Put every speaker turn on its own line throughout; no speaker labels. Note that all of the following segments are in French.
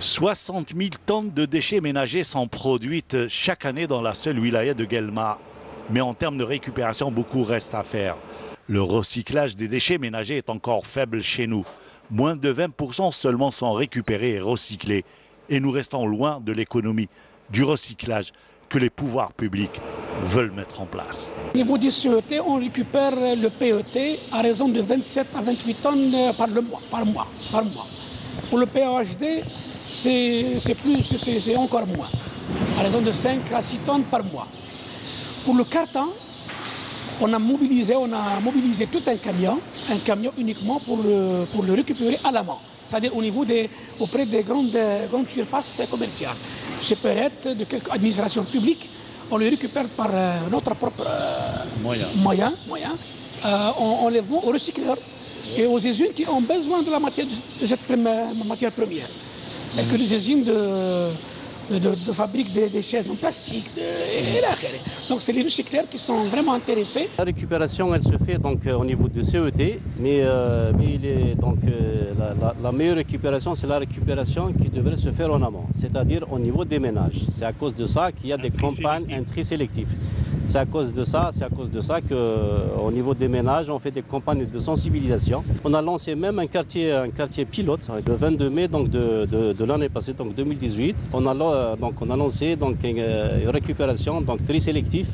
60 000 tonnes de déchets ménagers sont produites chaque année dans la seule wilaya de Guelma. Mais en termes de récupération, beaucoup reste à faire. Le recyclage des déchets ménagers est encore faible chez nous. Moins de 20% seulement sont récupérés et recyclés. Et nous restons loin de l'économie du recyclage que les pouvoirs publics veulent mettre en place.
Au niveau du CET, on récupère le PET à raison de 27 à 28 tonnes par mois. Pour le PAHD, c'est encore moins, à raison de 5 à 6 tonnes par mois. Pour le carton, on a mobilisé tout un camion uniquement pour le récupérer à la main, c'est-à-dire auprès des grandes surfaces commerciales. Ce peut être de quelques administrations publiques, on les récupère par notre propre moyen. On les vend aux recycleurs et aux usines qui ont besoin de cette matière première. Et que les usines de fabrique des chaises en plastique. Donc c'est les recycleurs qui sont vraiment intéressés.
La récupération, elle se fait donc au niveau du CET, mais la meilleure récupération, c'est la récupération qui devrait se faire en amont, c'est-à-dire au niveau des ménages. C'est à cause de ça qu'il y a des campagnes, un tri sélectif. C'est à cause de ça qu'au niveau des ménages, on fait des campagnes de sensibilisation. On a lancé même un quartier pilote le 22 mai donc de l'année passée, donc 2018. On a lancé donc une récupération, donc tri sélectif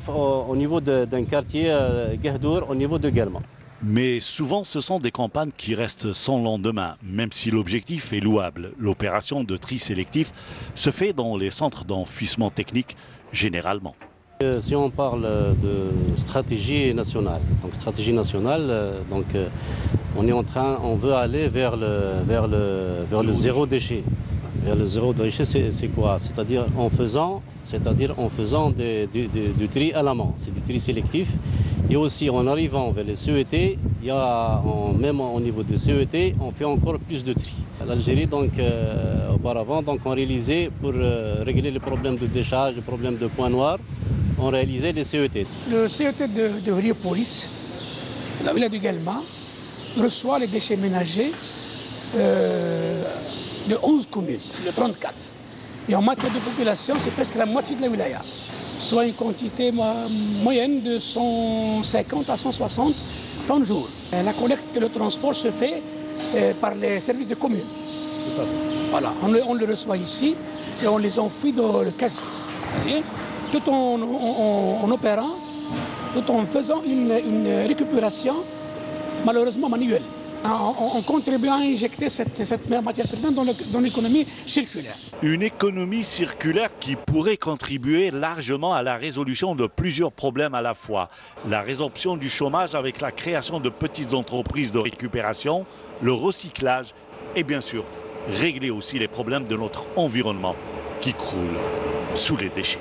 au niveau d'un quartier Gahdour, au niveau de Guelma.
Mais souvent, ce sont des campagnes qui restent sans lendemain, même si l'objectif est louable. L'opération de tri sélectif se fait dans les centres d'enfouissement technique, généralement.
Si on parle de stratégie nationale, on veut aller vers le zéro déchet. Vers le zéro déchet, c'est quoi? C'est-à-dire en faisant du tri à la main, c'est du tri sélectif. Et aussi en arrivant vers les CET, même au niveau des CET, on fait encore plus de tri. L'Algérie, auparavant, on réalisait pour régler les problèmes de décharge, les problèmes de points noirs, on réalisait les CET.
Le CET de Riopolis, la wilaya de Guelma, reçoit les déchets ménagers de 11 communes, de 34. Et en matière de population, c'est presque la moitié de la wilaya, soit une quantité moyenne de 150 à 160 tonnes jour. La collecte et le transport se fait par les services de communes. Voilà, on les reçoit ici et on les enfouit dans le casier. Tout en opérant, tout en faisant une récupération malheureusement manuelle. On contribue à injecter cette matière première dans l'économie circulaire.
Une économie circulaire qui pourrait contribuer largement à la résolution de plusieurs problèmes à la fois. La résorption du chômage avec la création de petites entreprises de récupération, le recyclage et bien sûr régler aussi les problèmes de notre environnement qui croule sous les déchets.